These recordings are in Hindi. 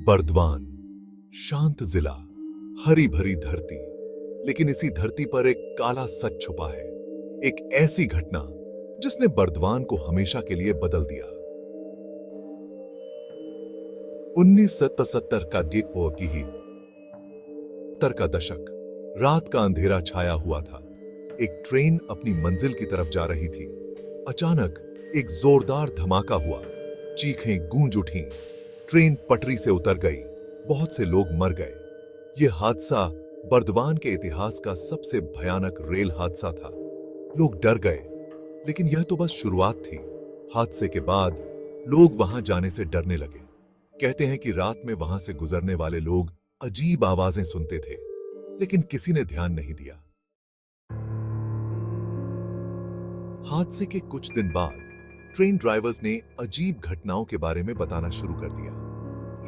बर्दवान, शांत जिला, हरी भरी धरती, लेकिन इसी धरती पर एक काला सच छुपा है। एक ऐसी घटना जिसने बर्दवान को हमेशा के लिए बदल दिया। 1977 का का दशक, रात का अंधेरा छाया हुआ था। एक ट्रेन अपनी मंजिल की तरफ जा रही थी। अचानक एक जोरदार धमाका हुआ, चीखें गूंज उठीं, ट्रेन पटरी से उतर गई, बहुत से लोग मर गए। यह हादसा बर्दवान के इतिहास का सबसे भयानक रेल हादसा था। लोग डर गए, लेकिन यह तो बस शुरुआत थी। हादसे के बाद लोग वहां जाने से डरने लगे। कहते हैं कि रात में वहां से गुजरने वाले लोग अजीब आवाजें सुनते थे, लेकिन किसी ने ध्यान नहीं दिया। हादसे के कुछ दिन बाद ट्रेन ड्राइवर्स ने अजीब घटनाओं के बारे में बताना शुरू कर दिया।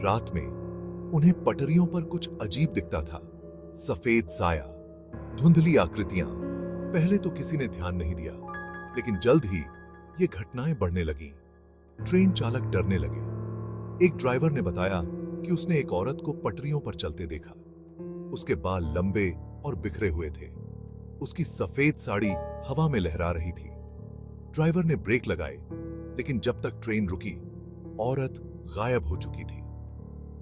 रात में उन्हें पटरियों पर कुछ अजीब दिखता था। सफेद साया, धुंधली आकृतियां। पहले तो किसी ने ध्यान नहीं दिया, लेकिन जल्द ही ये घटनाएं बढ़ने लगीं। ट्रेन चालक डरने लगे। एक ड्राइवर ने बताया कि उसने एक औरत को पटरियों पर चलते देखा। उसके बाल लंबे और बिखरे हुए थे। उसकी सफेद साड़ी हवा में लहरा रही थी। ड्राइवर ने ब्रेक लगाए, लेकिन जब तक ट्रेन रुकी, औरत गायब हो चुकी थी।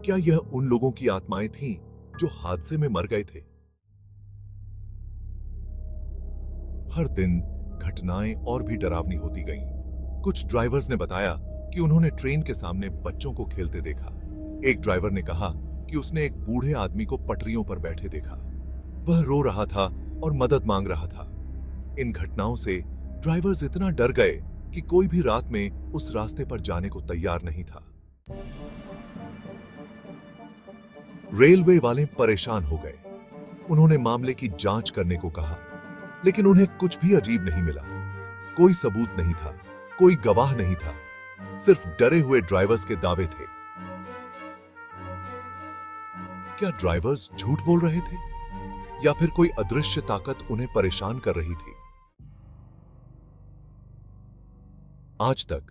क्या यह उन लोगों की आत्माएं थीं जो हादसे में मर गए थे? हर दिन घटनाएं और भी डरावनी होती गईं। कुछ ड्राइवर्स ने बताया कि उन्होंने ट्रेन के सामने बच्चों को खेलते देखा। एक ड्राइवर ने कहा कि उसने एक बूढ़े आदमी को पटरियों पर बैठे देखा। वह रो रहा था और मदद मांग रहा था। इन घटनाओं से ड्राइवर्स इतना डर गए कि कोई भी रात में उस रास्ते पर जाने को तैयार नहीं था। रेलवे वाले परेशान हो गए। उन्होंने मामले की जांच करने को कहा, लेकिन उन्हें कुछ भी अजीब नहीं मिला। कोई सबूत नहीं था, कोई गवाह नहीं था, सिर्फ डरे हुए ड्राइवर्स के दावे थे। क्या ड्राइवर्स झूठ बोल रहे थे, या फिर कोई अदृश्य ताकत उन्हें परेशान कर रही थी? आज तक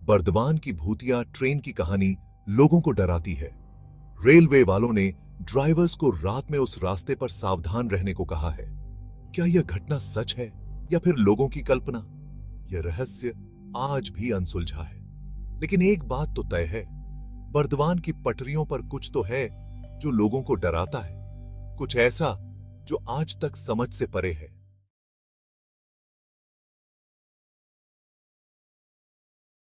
बर्दवान की भूतिया ट्रेन की कहानी लोगों को डराती है। रेलवे वालों ने ड्राइवर्स को रात में उस रास्ते पर सावधान रहने को कहा है। क्या यह घटना सच है या फिर लोगों की कल्पना? यह रहस्य आज भी अनसुलझा है, लेकिन एक बात तो तय है, बर्दवान की पटरियों पर कुछ तो है जो लोगों को डराता है, कुछ ऐसा जो आज तक समझ से परे है।